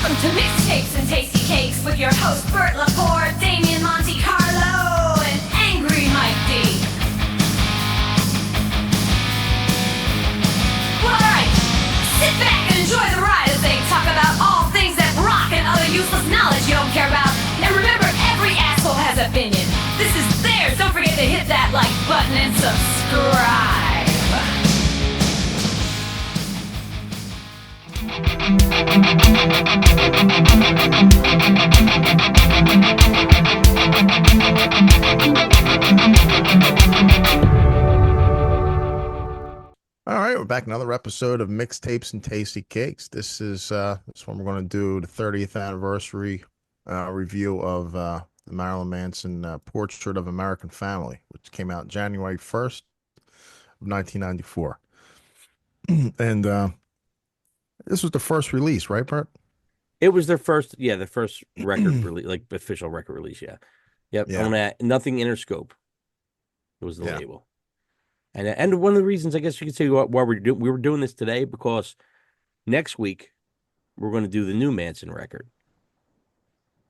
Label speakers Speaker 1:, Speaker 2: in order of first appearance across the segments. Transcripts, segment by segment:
Speaker 1: Welcome to Mixtapes and Tasty Cakes with your host Bert Laporte, Damien Monte Carlo, and Angry Mike D. Alright, sit back and enjoy the ride as they talk about all things that rock and other useless knowledge you don't care about. And remember, every asshole has an opinion. This is theirs. Don't forget to hit that like button and subscribe.
Speaker 2: All right, we're back. Another episode of Mixtapes and Tasty Cakes. This one we're going to do the 30th anniversary review of the Marilyn Manson Portrait of American Family, which came out January 1st of 1994. And this was the first release, right, Bert?
Speaker 3: It was their first, the first record release, like official record release. Yeah, yep.
Speaker 2: Yeah.
Speaker 3: On that, nothing Interscope. It was the label, and one of the reasons I guess you could say why we were doing this today, because next week we're going to do the new Manson record,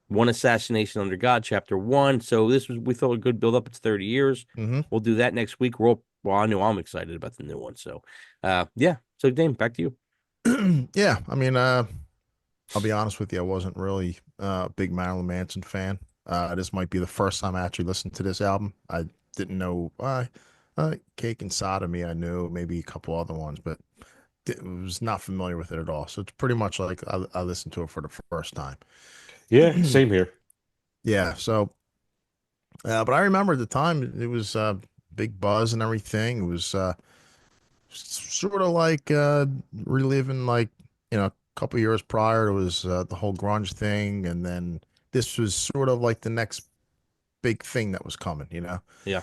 Speaker 3: One Assassination Under God, Chapter 1. So we thought a good build up. It's 30 years.
Speaker 2: Mm-hmm.
Speaker 3: We'll do that next week. Well, I know I'm excited about the new one. So, yeah. So, Dame, back to you.
Speaker 2: Yeah, I mean, I'll be honest with you, I wasn't really a big Marilyn Manson fan. This might be the first time I actually listened to this album. I didn't know Cake and Sodomy. I knew maybe a couple other ones, but was not familiar with it at all. So it's pretty much like I listened to it for the first time.
Speaker 4: Yeah, same here.
Speaker 2: Yeah, so, but I remember at the time it was big buzz and everything. It was sort of like reliving, like, a couple years prior, it was the whole grunge thing, and then this was sort of like the next big thing that was coming,
Speaker 3: Yeah.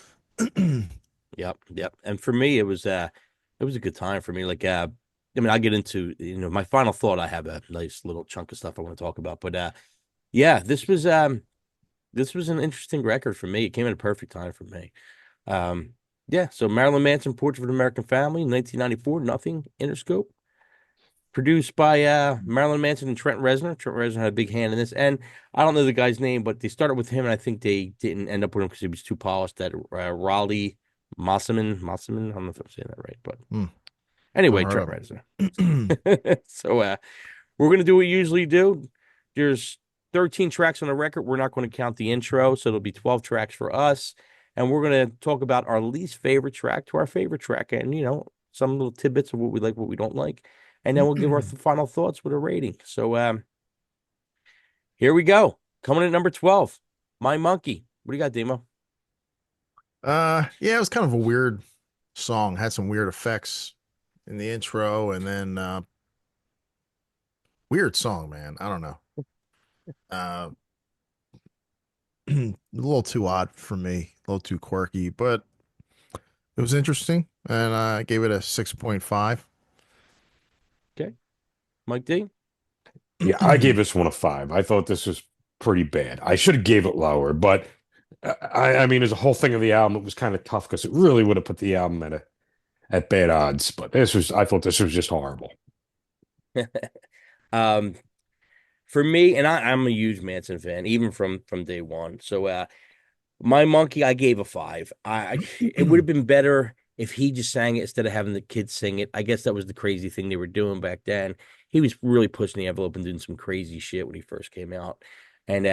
Speaker 3: Yep. And for me, it was a good time for me. Like, I mean, I get into, my final thought. I have a nice little chunk of stuff I want to talk about, but yeah, this was an interesting record for me. It came at a perfect time for me. Yeah. So Marilyn Manson, Portrait of an American Family, 1994, nothing Interscope. Produced by Marilyn Manson and Trent Reznor. Trent Reznor had a big hand in this. And I don't know the guy's name, but they started with him, and I think they didn't end up with him because he was too polished. That Raleigh Mossaman. I don't know if I'm saying that right. But anyway, Trent Reznor. So we're going to do what we usually do. There's 13 tracks on the record. We're not going to count the intro, so it'll be 12 tracks for us. And we're going to talk about our least favorite track to our favorite track, and, some little tidbits of what we like, what we don't like. And then we'll give our final thoughts with a rating. So here we go. Coming at number 12, My Monkey. What do you got, Demo?
Speaker 2: Yeah, it was kind of a weird song. Had some weird effects in the intro, and then weird song, man. I don't know. A little too odd for me, a little too quirky, but it was interesting, and I gave it a 6.5.
Speaker 3: Okay. Mike D?
Speaker 4: Yeah, I gave this one a 5. I thought this was pretty bad. I should have gave it lower, but I mean, as a whole thing of the album, it was kind of tough because it really would have put the album at bad odds. But I thought this was just horrible.
Speaker 3: For me, and I'm a huge Manson fan, even from day one. So My Monkey, I gave a 5. It would have been better if he just sang it instead of having the kids sing it. I guess that was the crazy thing they were doing back then. He was really pushing the envelope and doing some crazy shit when he first came out. And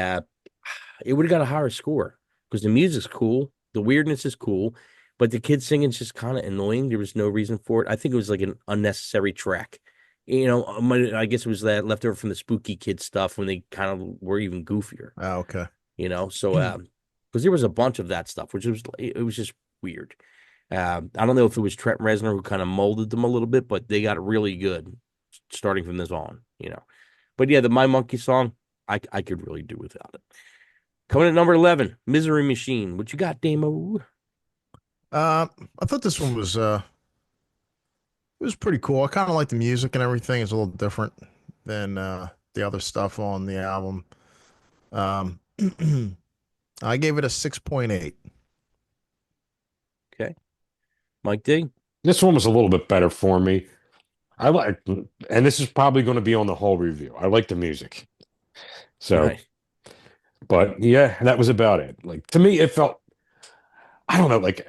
Speaker 3: it would have got a higher score because the music's cool. The weirdness is cool. But the kids singing is just kind of annoying. There was no reason for it. I think it was like an unnecessary track. I guess it was that left over from the Spooky Kid stuff when they kind of were even goofier.
Speaker 2: Oh, okay.
Speaker 3: So because there was a bunch of that stuff, it was just weird. I don't know if it was Trent Reznor who kind of molded them a little bit, but they got really good starting from this on, But yeah, the My Monkey song, I could really do without it. Coming at number 11, Misery Machine. What you got, Damo?
Speaker 2: I thought this one was it was pretty cool. I kind of like the music and everything. It's a little different than the other stuff on the album. I gave it a 6.8.
Speaker 3: Okay. Mike D?
Speaker 4: This one was a little bit better for me. I like, and this is probably going to be on the whole review. I like the music. So,
Speaker 3: Right.
Speaker 4: but yeah, that was about it. Like to me, it felt, I don't know, like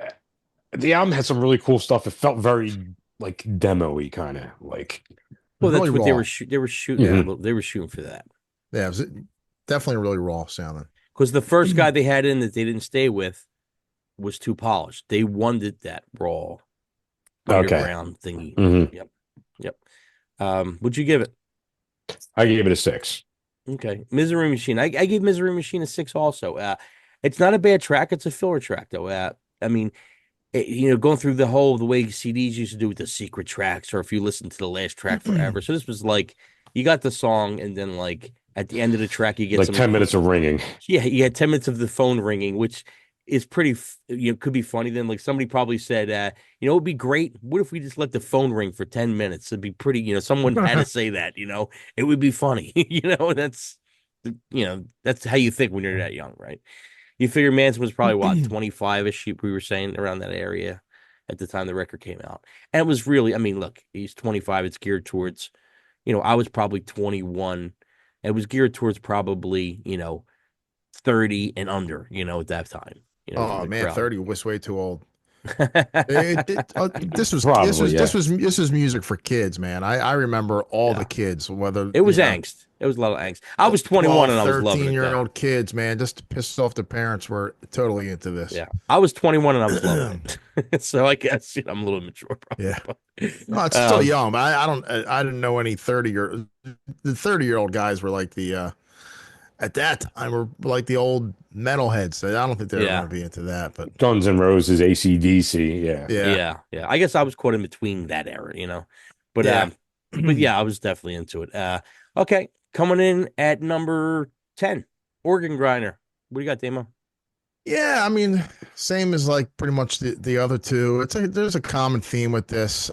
Speaker 4: the album had some really cool stuff. It felt very like demo-y kind of like.
Speaker 2: It was
Speaker 3: Well,
Speaker 2: really
Speaker 3: that's what they
Speaker 2: raw.
Speaker 3: were they were shooting.
Speaker 4: Mhm.
Speaker 3: They were shooting for that
Speaker 2: Yeah, it was definitely really raw sounding.
Speaker 3: because the first guy they had in that they didn't stay with was too polished. They wanted that raw
Speaker 4: Okay.
Speaker 3: underground thingy.
Speaker 4: hmm
Speaker 3: Yep. Yep. Would you give it?
Speaker 4: I gave it a 6.
Speaker 3: Okay. Misery Machine. I gave Misery Machine a 6 also. It's not a bad track. It's a filler track though. I mean, going through the way CDs used to do with the secret tracks, or if you listen to the last track forever. So this was like you got the song, and then like at the end of the track, you get
Speaker 4: Like
Speaker 3: some
Speaker 4: 10 minutes of ringing.
Speaker 3: Yeah, you had 10 minutes of the phone ringing, which is pretty, could be funny. Then, like somebody probably said, it would be great. What if we just let the phone ring for 10 minutes? It'd be pretty, someone had to say that, it would be funny. That's how you think when you're that young, right? You figure Manson was probably what, 25-ish, we were saying around that area at the time the record came out. And it was really, I mean, look, he's 25. It's geared towards, I was probably 21. It was geared towards probably, 30 and under, at that time, from
Speaker 2: Oh
Speaker 3: the
Speaker 2: man,
Speaker 3: crowd.
Speaker 2: 30 was way too old.
Speaker 4: Probably, yeah.
Speaker 2: This was music for kids, man. I remember all
Speaker 3: Yeah.
Speaker 2: the kids, whether
Speaker 3: It was angst. It was a lot of angst. I was 21 and I was loving it then.
Speaker 2: 13-year-old kids, man, just to piss off their parents were totally into this.
Speaker 3: Yeah. I was 21 and I was loving it. So I guess I'm a little mature probably.
Speaker 2: Yeah. No, it's still young, but I didn't know any 30-year-old guys were like the at that time were like the old metalheads. I don't think they were
Speaker 3: Yeah.
Speaker 2: going to be into that, but
Speaker 4: Guns N' Roses, AC/DC. Yeah.
Speaker 3: Yeah. I guess I was caught in between that era, But
Speaker 2: Yeah.
Speaker 3: but yeah, I was definitely into it. Okay, coming in at number 10, Organ Grinder. What do you got, Damo?
Speaker 2: Yeah, I mean, same as like pretty much the other two. There's a common theme with this.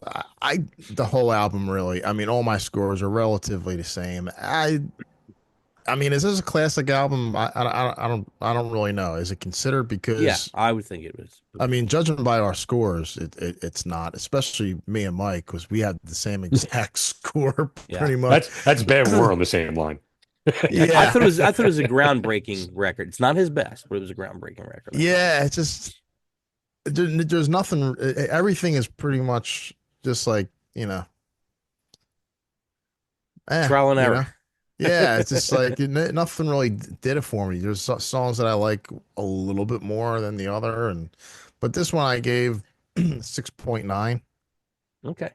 Speaker 2: The whole album really. I mean, all my scores are relatively the same. I mean, is this a classic album? I don't really know. Is it considered? Because
Speaker 3: Yeah, I would think it was.
Speaker 2: I mean, judging by our scores, it's not. Especially me and Mike, because we had the same exact score
Speaker 3: Yeah.
Speaker 2: pretty much.
Speaker 4: That's bad. We're on the same line.
Speaker 2: Yeah,
Speaker 3: I thought it was a groundbreaking record. It's not his best, but it was a groundbreaking record.
Speaker 2: Yeah, it's just there's nothing. Everything is pretty much just like
Speaker 3: Trial and
Speaker 2: you
Speaker 3: error.
Speaker 2: know? Yeah, it's just like nothing really did it for me. There's songs that I like a little bit more than the other, but this one I gave 6.9.
Speaker 3: Okay.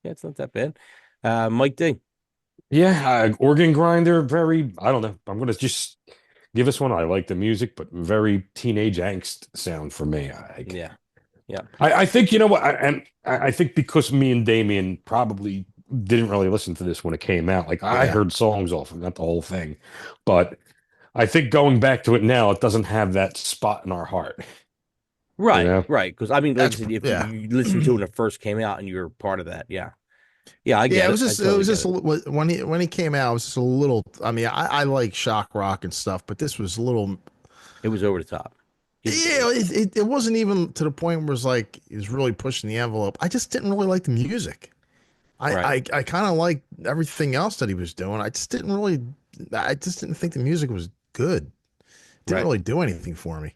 Speaker 3: Yeah, it's not that bad. Mike D.
Speaker 4: Yeah, Organ Grinder, very, I don't know. I'm going to just give this one. I like the music, but very teenage angst sound for me.
Speaker 3: Yeah. Yeah.
Speaker 4: I think, you know what? I think because me and Damien probably didn't really listen to this when it came out. Like, I
Speaker 2: Yeah.
Speaker 4: heard songs off of it, not the whole thing. But I think going back to it now, it doesn't have that spot in our heart.
Speaker 3: Right.
Speaker 4: You know?
Speaker 3: Right. Because I mean, like I said, if
Speaker 2: yeah.
Speaker 3: you listened to it when it first came out and you were part of that, yeah. Yeah, I get
Speaker 2: Yeah,
Speaker 3: it.
Speaker 2: it was just
Speaker 3: I totally
Speaker 2: it was just
Speaker 3: get it.
Speaker 2: when he came out, it was just a little. I mean, I like shock rock and stuff, but this was a little.
Speaker 3: It was over the top.
Speaker 2: Yeah, it wasn't even to the point where it's like it was really pushing the envelope. I just didn't really like the music.
Speaker 3: Right.
Speaker 2: I kind of liked everything else that he was doing. I just didn't think the music was good. Didn't
Speaker 3: Right.
Speaker 2: really do anything for me.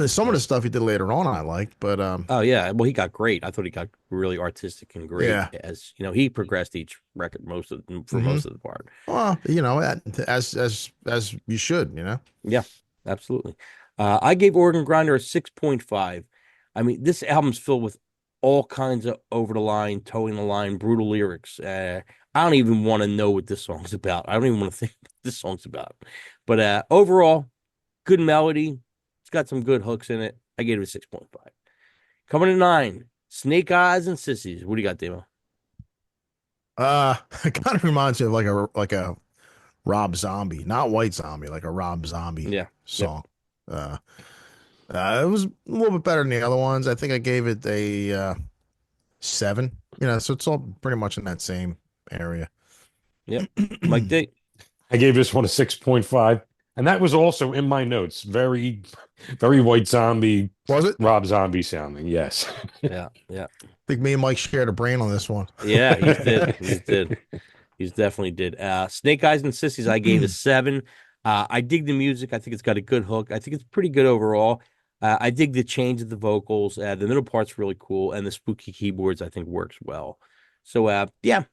Speaker 2: Some of the stuff he did later on I liked, but
Speaker 3: Oh yeah, well he got great. I thought he got really artistic and great
Speaker 2: Yeah.
Speaker 3: as he progressed each record most of the part.
Speaker 2: well, as you should,
Speaker 3: Yeah, absolutely. I gave Organ Grinder a 6.5. I mean, this album's filled with all kinds of over the line, towing the line, brutal lyrics. I don't even want to know what this song's about. I don't even want to think what this song's about. But overall, good melody. It's got some good hooks in it. I gave it a 6.5. Coming to 9, Snake Eyes and Sissies. What do you got, Demo?
Speaker 2: It kind of reminds me of like a Rob Zombie, not White Zombie, like a Rob Zombie song. Yep. It was a little bit better than the other ones. I think I gave it a 7. So it's all pretty much in that same area.
Speaker 3: Yep. Mike D.
Speaker 4: I gave this one a 6.5. And that was also in my notes. Very, very White Zombie,
Speaker 2: Was it?
Speaker 4: Rob Zombie sounding. Yes.
Speaker 3: Yeah, yeah,
Speaker 2: I think me and Mike shared a brain on this one.
Speaker 3: yeah. He's did. He's did. He's definitely did. Snake Eyes and Sissies, I gave a 7. I dig the music. I think it's got a good hook. I think it's pretty good overall. I dig the change of the vocals. The middle part's really cool, and the spooky keyboards I think works well. So yeah,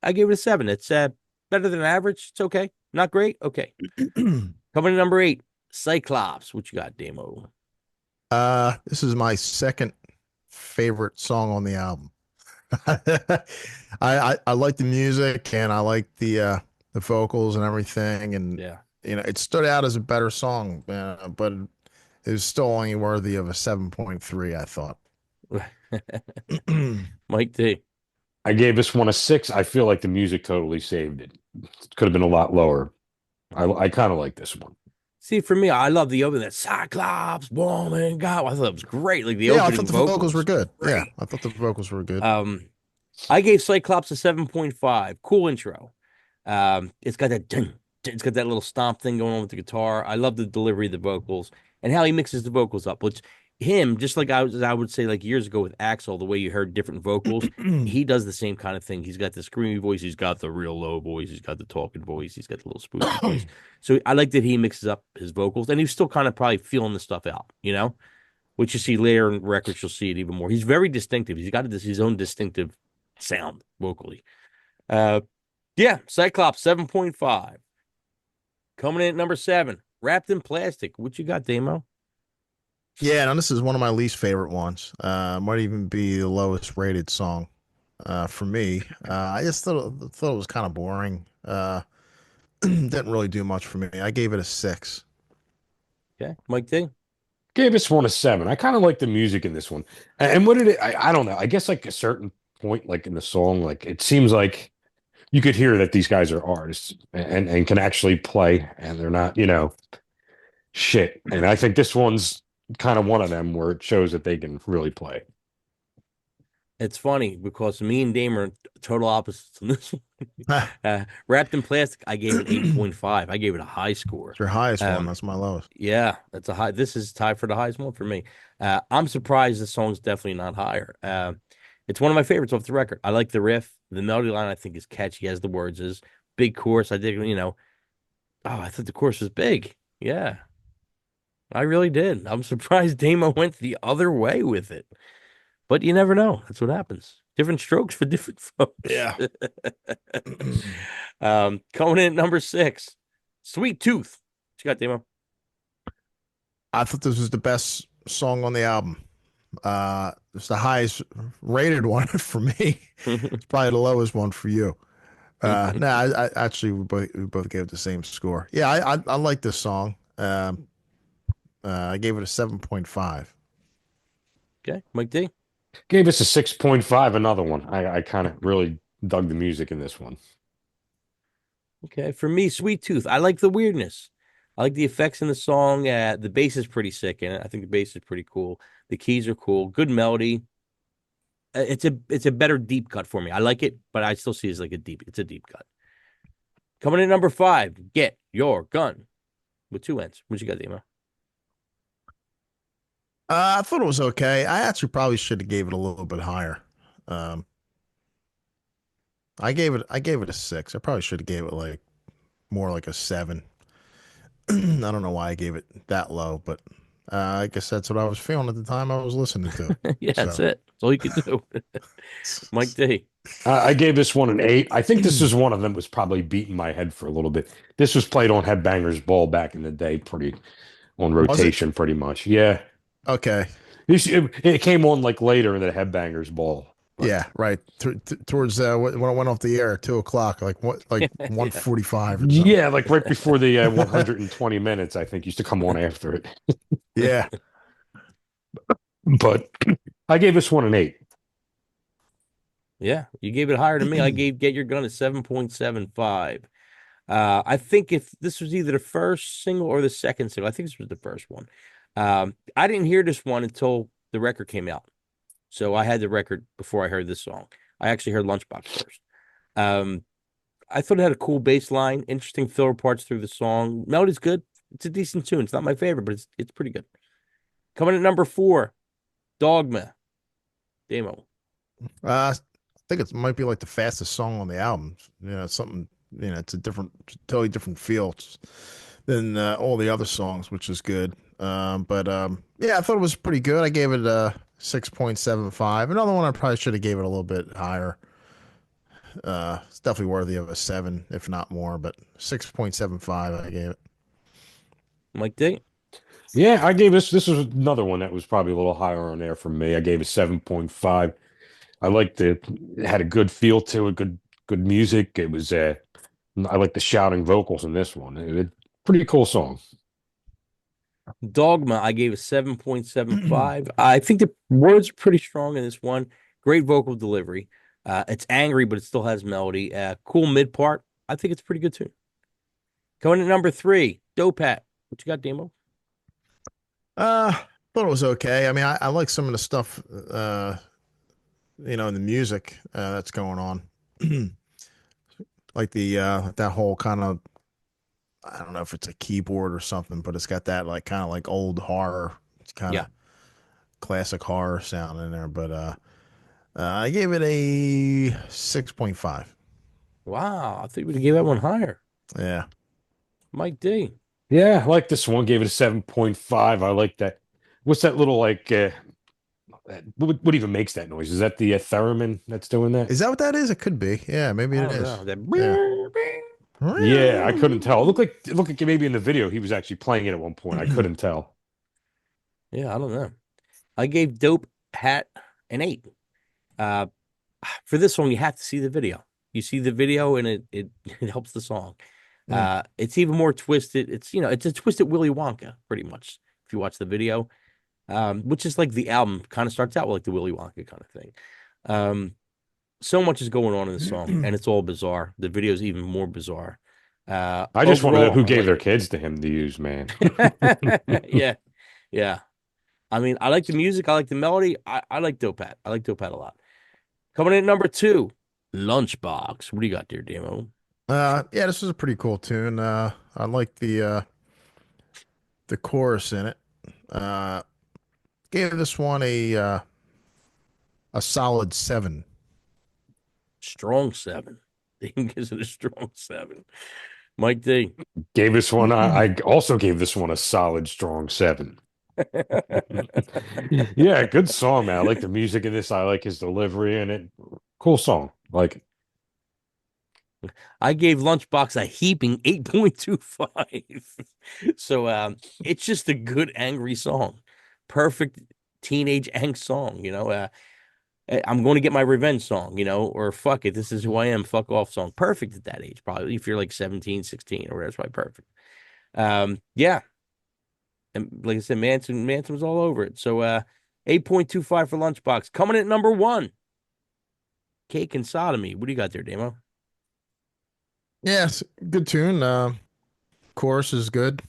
Speaker 3: I gave it a 7. It's better than average. It's okay. Not great. Okay. Coming to number 8, Cyclops. What you got, Damo?
Speaker 2: This is my second favorite song on the album. I like the music and I like the vocals and everything, and
Speaker 3: Yeah.
Speaker 2: it stood out as a better song, but it was still only worthy of a 7.3, I thought.
Speaker 3: Mike D.
Speaker 4: I gave this one a 6. I feel like the music totally saved it. It could have been a lot lower. I kind of like this one.
Speaker 3: See, for me, I love the opening, that Cyclops, woman, God. I thought it was great. Like the
Speaker 2: Yeah, I
Speaker 3: opening
Speaker 2: thought the vocals were good.
Speaker 3: Great.
Speaker 2: Yeah, I thought the vocals were good.
Speaker 3: I gave Cyclops a 7.5. Cool intro. It's got that it's got that little stomp thing going on with the guitar. I love the delivery of the vocals and how he mixes the vocals up. Which him, just like I would say like years ago with Axl, the way you heard different vocals, he does the same kind of thing. He's got the screamy voice, he's got the real low voice, he's got the talking voice, he's got the little spooky voice. So I like that he mixes up his vocals, and he's still kind of probably feeling the stuff out, which you see later in records, you'll see it even more. He's very distinctive. He's got his own distinctive sound vocally. Yeah, Cyclops 7.5. Coming in at number 7, Wrapped in Plastic. What you got, Damo?
Speaker 2: Yeah, and this is one of my least favorite ones. Might even be the lowest rated song for me. I just thought it was kind of boring. Didn't really do much for me. I gave it a 6.
Speaker 3: Okay, Mike D.
Speaker 4: Gave this one a 7. I kind of like the music in this one. And what did it? I don't know. I guess like a certain point, like in the song, like it seems like you could hear that these guys are artists and can actually play, and they're not, shit. And I think this one's kind of one of them where it shows that they can really play.
Speaker 3: It's funny because me and Dame are total opposites on this one. Wrapped in Plastic, I gave it 8.5. I gave it a high score.
Speaker 2: It's your highest one. That's my lowest.
Speaker 3: Yeah, that's a high. This is tied for the highest one for me. I'm surprised the song's definitely not higher. It's one of my favorites off the record. I like the riff. The melody line I think is catchy as the words is. Big chorus. I dig, I thought the chorus was big. Yeah, I really did. I'm surprised Damo went the other way with it. But you never know. That's what happens. Different strokes for different folks.
Speaker 2: Yeah.
Speaker 3: Coming in at number 6, Sweet Tooth. What you got, Damo?
Speaker 2: I thought this was the best song on the album. It's the highest rated one for me. It's probably the lowest one for you. I actually we both gave it the same score. Yeah, I like this song. I gave it a 7.5.
Speaker 3: Okay, Mike D.
Speaker 4: Gave us a 6.5. Another one. I kind of really dug the music in this one.
Speaker 3: Okay, for me, Sweet Tooth. I like the weirdness. I like the effects in the song. The bass is pretty sick in it. I think the bass is pretty cool. The keys are cool. Good melody. It's a better deep cut for me. I like it, but I still see it as like it's a deep cut. Coming in at number 5, Get Your Gun with 2 N's. What you got, Demo?
Speaker 2: I thought it was okay. I actually probably should have gave it a little bit higher. I gave it a 6. I probably should have gave it like more like a 7. I don't know why I gave it that low, but I guess that's what I was feeling at the time I was listening to.
Speaker 3: Yeah, that's it. That's all you can do. Mike D.
Speaker 4: I gave this one an 8. I think this is one of them was probably beating my head for a little bit. This was played on Headbangers Ball back in the day, on rotation, pretty much. Yeah.
Speaker 2: Okay.
Speaker 4: It came on like later in the Headbangers Ball. But,
Speaker 2: yeah, right. Towards when it went off the air at 2:00, like 1:45 or something.
Speaker 4: Yeah, like right before the 120 minutes, I think used to come on after it.
Speaker 2: Yeah.
Speaker 4: But I gave this one an 8.
Speaker 3: Yeah, you gave it higher than me. I gave Get Your Gun a 7.75. I think if this was either the first single or the second single, I think this was the first one. I didn't hear this one until the record came out. So I had the record before I heard this song. I actually heard Lunchbox first. I thought it had a cool bass line, interesting filler parts through the song. Melody's good. It's a decent tune. It's not my favorite, but it's pretty good. Coming at number 4, Dogma, Demo.
Speaker 2: I think it might be like the fastest song on the album. It's something. It's a totally different feel than all the other songs, which is good. But yeah, I thought it was pretty good. I gave it a 6.75. Another one I probably should have gave it a little bit higher. It's definitely worthy of a 7, if not more, but 6.75 I gave it.
Speaker 3: Mike D.
Speaker 4: Yeah, I gave this was another one that was probably a little higher on there for me. I gave it 7.5. I liked it. It had a good feel to it, good music. It was I like the shouting vocals in this one. Pretty cool song.
Speaker 3: Dogma, I gave a 7.75. I think the words are pretty strong in this one. Great vocal delivery. It's angry, but it still has melody. Cool mid part. I think it's pretty good too. Going to number 3, Dope Hat. What you got, Demo?
Speaker 2: Uh, thought it was okay. I mean, I like some of the stuff, in the music that's going on. Like that whole kind of, I don't know if it's a keyboard or something, but it's got that like kind of like old horror, it's kind
Speaker 3: Yeah.
Speaker 2: of classic horror sound in there. But I gave it a 6.5.
Speaker 3: Wow. I think we gave that one higher.
Speaker 2: Yeah.
Speaker 3: Mike D.
Speaker 4: Yeah, I like this one. Gave it a 7.5. I like that. What's that little like what even makes that noise? Is that the theremin that's doing that?
Speaker 2: Is that what that is? It could be. Yeah, maybe
Speaker 3: I
Speaker 2: it
Speaker 3: don't
Speaker 2: is.
Speaker 3: know. That
Speaker 2: Yeah.
Speaker 4: Yeah, I couldn't tell. It looked like maybe in the video he was actually playing it at one point. I couldn't tell.
Speaker 3: Yeah, I don't know. I gave Dope Hat an 8. Uh, for this song, you have to see the video. You see the video, and it it helps the song. It's even more twisted. It's a twisted Willy Wonka, pretty much. If you watch the video, which is like the album kind of starts out with like the Willy Wonka kind of thing. So much is going on in the song, and it's all bizarre. The video is even more bizarre.
Speaker 4: I just want to know
Speaker 3: Overall,
Speaker 4: who
Speaker 3: I
Speaker 4: gave
Speaker 3: like
Speaker 4: their
Speaker 3: it.
Speaker 4: kids to him to use, man.
Speaker 3: Yeah, yeah. I mean, I like the music. I like the melody. I like Dope Hat. I like Dope Hat a lot. Coming in at number 2, Lunchbox. What do you got there, Demo?
Speaker 2: Yeah, this was a pretty cool tune. I like the chorus in it. Uh, gave this one a solid 7.
Speaker 3: Strong 7. Dane gives it a strong 7. Mike D.
Speaker 4: Gave this one. I also gave this one a solid, strong 7. Yeah, good song, man. I like the music in this. I like his delivery in it. Cool song. Like,
Speaker 3: I gave Lunchbox a heaping 8.25. So it's just a good angry song. Perfect teenage angst song, I'm going to get my revenge song, or fuck it, this is who I am, fuck off song. Perfect at that age, probably. If you're like 17, 16 or whatever, it's probably perfect. Yeah. And like I said, Manson was all over it. So 8.25 for Lunchbox. Coming at number 1, Cake and Sodomy. What do you got there, Damo?
Speaker 2: Yeah, it's a good tune. Chorus is good.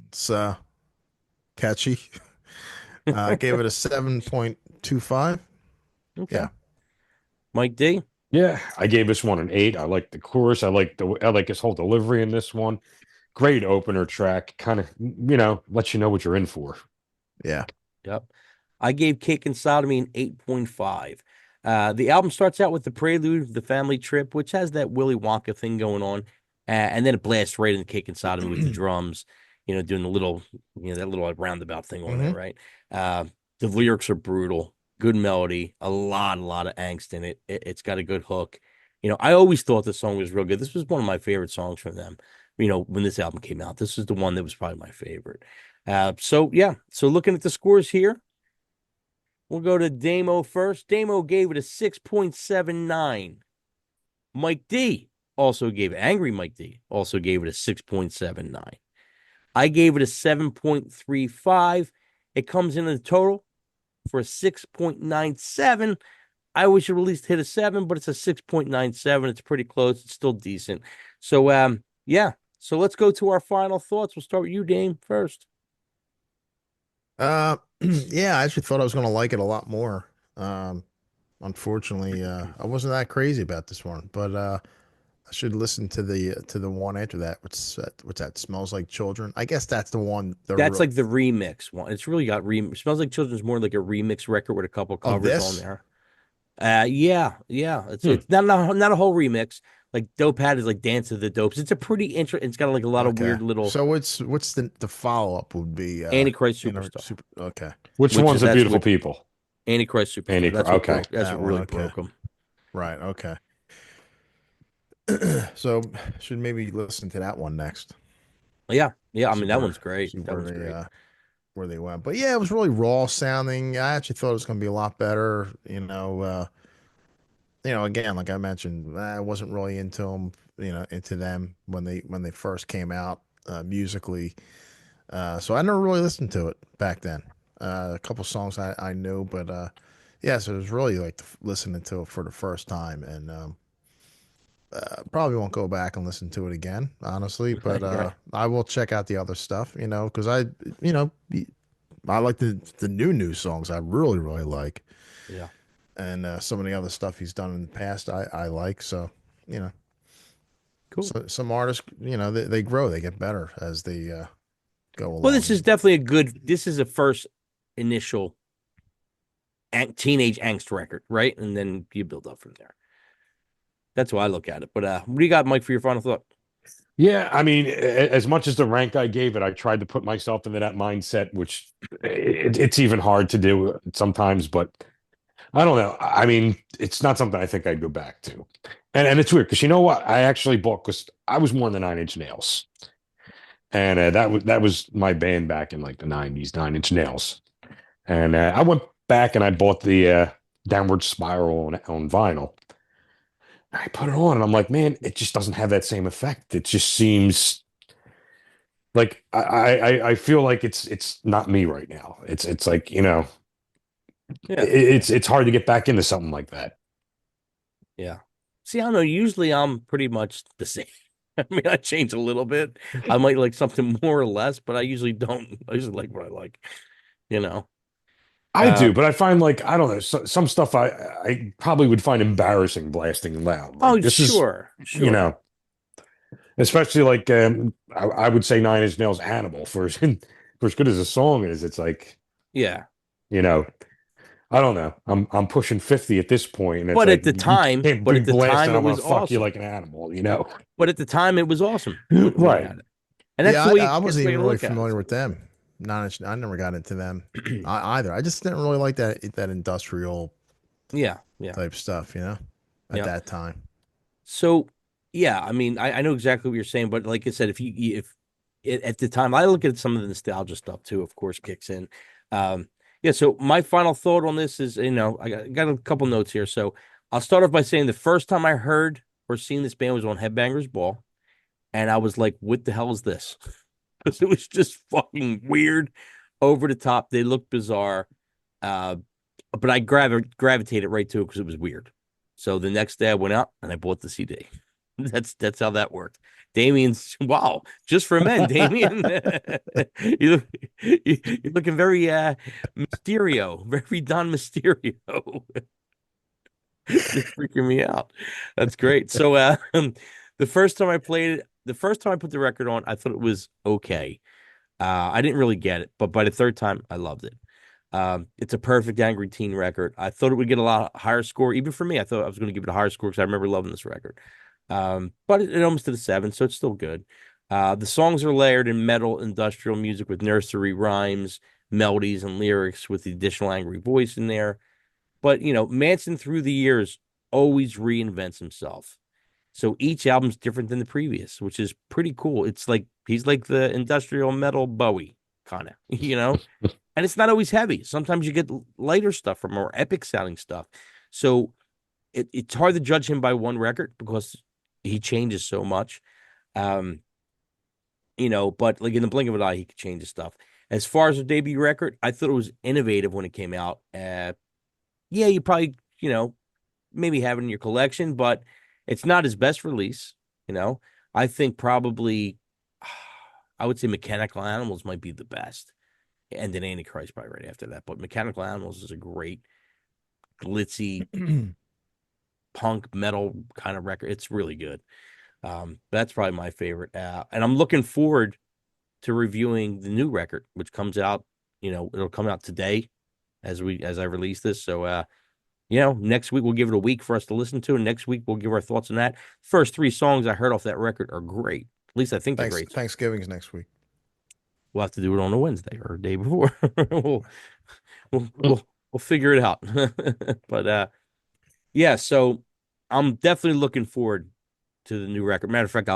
Speaker 2: It's catchy. I gave it a 7.25.
Speaker 3: Okay.
Speaker 2: Yeah.
Speaker 3: Mike D.
Speaker 4: yeah, I gave this one an 8. I like the chorus. I like his whole delivery in this one. Great opener track. Kind of, lets you know what you're in for.
Speaker 2: Yeah.
Speaker 3: Yep. I gave Cake and Sodomy an 8.5. The album starts out with the prelude, the family trip, which has that Willy Wonka thing going on. And then it blasts right into Cake and Sodomy with the drums, doing the little, that little like, roundabout thing on there, right? The lyrics are brutal, good melody, a lot of angst in it. It's got a good hook. I always thought the song was real good. This was one of my favorite songs from them. When this album came out, this is the one that was probably my favorite. So yeah. So looking at the scores here, we'll go to Damo first. Damo gave it a 6.79. Mike D Angry Mike D also gave it a 6.79. I gave it a 7.35. It comes in a total for a 6.97. I wish it would at least hit a 7, but it's a 6.97. It's pretty close. It's still decent. So yeah. So let's go to our final thoughts. We'll start with you, Dame, first.
Speaker 2: Yeah, I actually thought I was going to like it a lot more. Unfortunately, I wasn't that crazy about this one, but I should listen to the one after that. What's that? Smells Like Children. I guess that's the one.
Speaker 3: That's like the remix one. It's really got Smells Like Children's more like a remix record with a couple covers on
Speaker 2: this.
Speaker 3: there. Yeah. It's not a whole remix. Like Dope Hat is like Dance of the Dopes. It's a pretty interesting. It's got like a lot of
Speaker 2: Okay.
Speaker 3: weird little
Speaker 2: So what's the follow up would be
Speaker 3: Antichrist Superstar.
Speaker 2: Super. Okay.
Speaker 4: Which one's the beautiful people?
Speaker 3: Antichrist Superstar.
Speaker 4: Antichrist.
Speaker 3: That's what
Speaker 4: Okay.
Speaker 3: broke. That's
Speaker 2: That
Speaker 3: what really
Speaker 2: one, okay.
Speaker 3: broke them.
Speaker 2: Right. Okay. So should maybe listen to that one next.
Speaker 3: Yeah. I
Speaker 2: See
Speaker 3: mean, that
Speaker 2: where-
Speaker 3: one's great.
Speaker 2: see
Speaker 3: That
Speaker 2: where
Speaker 3: one's
Speaker 2: they
Speaker 3: great.
Speaker 2: where they went. But yeah, it was really raw sounding. I actually thought it was going to be a lot better. Again, like I mentioned, I wasn't really into them. Into them when they first came out musically. So I never really listened to it back then. A couple songs I knew, but yeah, so it was really like listening to it for the first time, and probably won't go back and listen to it again, honestly. But
Speaker 3: Right.
Speaker 2: I will check out the other stuff, because you know, I like the new songs. I really like,
Speaker 3: Yeah.
Speaker 2: and some of the other stuff he's done in the past, I like. So, you know,
Speaker 3: Cool.
Speaker 2: so some artists, they grow, they get better as they go along.
Speaker 3: Well, this is definitely this is a first initial teenage angst record, right? And then you build up from there. That's why I look at it. But what do you got, Mike, for your final thought?
Speaker 4: Yeah, I mean, as much as the rank I gave it, I tried to put myself into that mindset, which it's even hard to do sometimes. But I don't know. I mean, it's not something I think I'd go back to. And it's weird because you know what? I actually bought because I was more than Nine Inch Nails, and that was my band back in like the '90s, Nine Inch Nails. And I went back and I bought the Downward Spiral on vinyl. I put it on and I'm like, man, it just doesn't have that same effect. It just seems like I feel like it's not me right now. It's like,
Speaker 3: Yeah.
Speaker 4: it's hard to get back into something like that.
Speaker 3: Yeah. See, I don't know. Usually I'm pretty much the same. I mean, I change a little bit. I might like something more or less, but I usually don't. I usually like what I like, you know.
Speaker 4: I do, but I find like I don't know some stuff I probably would find embarrassing blasting loud. Like, this
Speaker 3: sure.
Speaker 4: especially like I would say Nine Inch Nails Animal for as good as a song is. It's like
Speaker 3: Yeah.
Speaker 4: I don't know. I'm pushing 50 at this point, and it's
Speaker 3: But
Speaker 4: like
Speaker 3: at the
Speaker 4: you
Speaker 3: time,
Speaker 4: can't
Speaker 3: but
Speaker 4: be
Speaker 3: at the
Speaker 4: blasting.
Speaker 3: time, it
Speaker 4: I'm gonna
Speaker 3: was
Speaker 4: fuck you
Speaker 3: awesome.
Speaker 4: like an animal,
Speaker 3: But at the time, it was awesome. When we
Speaker 4: right?
Speaker 3: had it. And that's
Speaker 2: Yeah,
Speaker 3: the way
Speaker 2: I
Speaker 3: that's
Speaker 2: wasn't
Speaker 3: the way
Speaker 2: even
Speaker 3: to
Speaker 2: really
Speaker 3: look at it.
Speaker 2: familiar with them. I never got into them either. I just didn't really like that industrial
Speaker 3: Yeah.
Speaker 2: type stuff, at
Speaker 3: Yeah.
Speaker 2: that time.
Speaker 3: So, yeah, I mean, I know exactly what you're saying, but like I said, if at the time, I look at some of the nostalgia stuff too, of course, kicks in. Yeah. So my final thought on this is, I got a couple notes here. So I'll start off by saying the first time I heard or seen this band was on Headbangers Ball, and I was like, "What the hell is this?" Because it was just fucking weird, over the top. They looked bizarre, but I gravitated right to it because it was weird. So the next day I went out and I bought the CD. That's how that worked. Damien's wow, just for men, Damien. You're looking very Mysterio, very Don Mysterio. You're freaking me out. That's great. So the first time I played it, the first time I put the record on, I thought it was okay. I didn't really get it, but by the third time, I loved it. It's a perfect angry teen record. I thought it would get a lot higher score, even for me. I thought I was going to give it a higher score because I remember loving this record. But it almost did a 7, so it's still good. The songs are layered in metal industrial music with nursery rhymes, melodies, and lyrics with the additional angry voice in there. But Manson through the years always reinvents himself. So each album's different than the previous, which is pretty cool. It's like he's like the industrial metal Bowie, kind of, And it's not always heavy. Sometimes you get lighter stuff from more epic sounding stuff. So it's hard to judge him by one record because he changes so much. But like in the blink of an eye, he could change his stuff. As far as the debut record, I thought it was innovative when it came out. Yeah, you probably, maybe have it in your collection, but it's not his best release. I think probably, I would say Mechanical Animals might be the best. And then Antichrist probably right after that. But Mechanical Animals is a great, glitzy, punk metal kind of record. It's really good. That's probably my favorite. And I'm looking forward to reviewing the new record, which comes out, it'll come out today as I release this. So, next week we'll give it a week for us to listen to, and next week we'll give our thoughts on that. First 3 songs I heard off that record are great. At least I think they're great.
Speaker 2: Thanksgiving's next week.
Speaker 3: We'll have to do it on a Wednesday or a day before. we'll figure it out. But yeah, so I'm definitely looking forward to the new record. Matter of fact,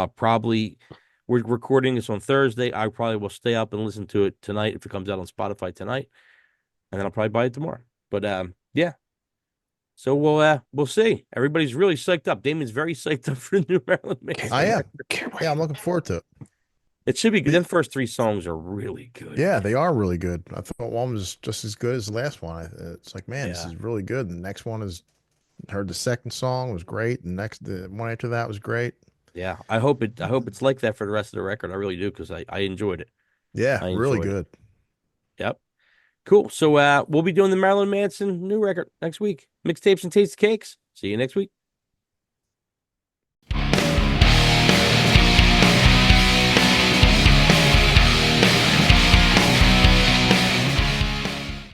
Speaker 3: we're recording this on Thursday. I probably will stay up and listen to it tonight if it comes out on Spotify tonight, and then I'll probably buy it tomorrow. But yeah. So we'll see. Everybody's really psyched up. Damien's very psyched up for the new Marilyn Manson.
Speaker 2: I am. Yeah, I'm looking forward to it.
Speaker 3: It should be good. Them first 3 songs are really good.
Speaker 2: Yeah, they are really good. I thought one was just as good as the last one. It's like, man, this is really good. The next one heard the second song was great. The one after that was great.
Speaker 3: Yeah, I hope it's like that for the rest of the record. I really do, because I enjoyed it.
Speaker 2: Yeah, really good.
Speaker 3: Yep. Cool. So we'll be doing the Marilyn Manson new record next week. Mixtapes and Tasty Cakes. See you next week.